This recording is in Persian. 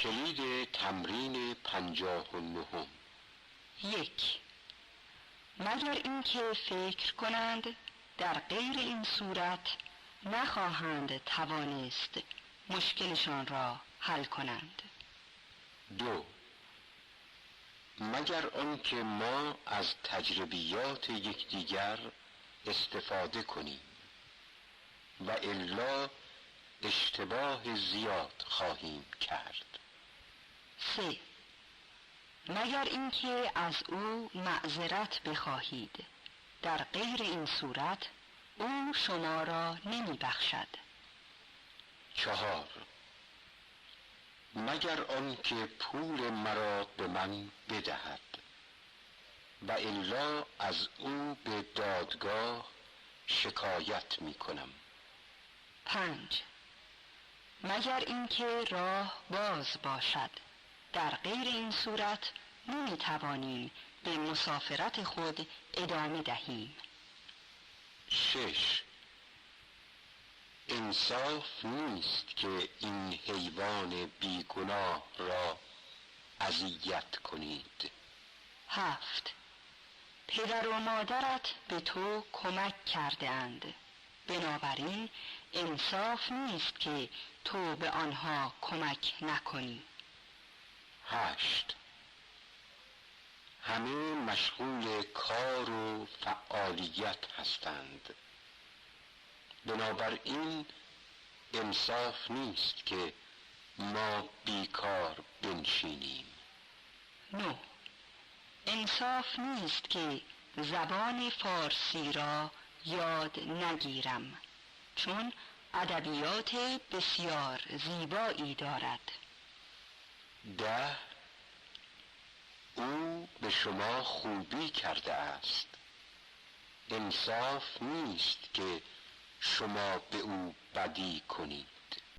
کلید تمرین 59. 1. مگر اینکه فکر کنند در غیر این صورت نخواهند توانست مشکلشان را حل کنند. 2. مگر آنکه ما از تجربیات یکدیگر استفاده کنیم و الا اشتباه زیاد خواهیم کرد. 3. مگر اینکه از او معذرت بخواهید، در غیر این صورت او شما را نمی بخشد. 4. مگر آنکه پول مرا به من بدهد و الا از او به دادگاه شکایت می کنم. 5. مگر اینکه راه باز باشد، در غیر این صورت نمی توانیم به مسافرت خود ادامه دهیم. 6. انصاف نیست که این حیوان بیگناه را اذیت کنید. 7. پدر و مادرت به تو کمک کرده اند، بنابراین انصاف نیست که تو به آنها کمک نکنی. 8. همه مشغول کار و فعالیت هستند، بنابراین انصاف نیست که ما بیکار بنشینیم. 9. انصاف نیست که زبان فارسی را یاد نگیرم، چون ادبیات بسیار زیبایی دارد. 10. او به شما خوبی کرده است، انصاف نیست که شما به او بدی کنید.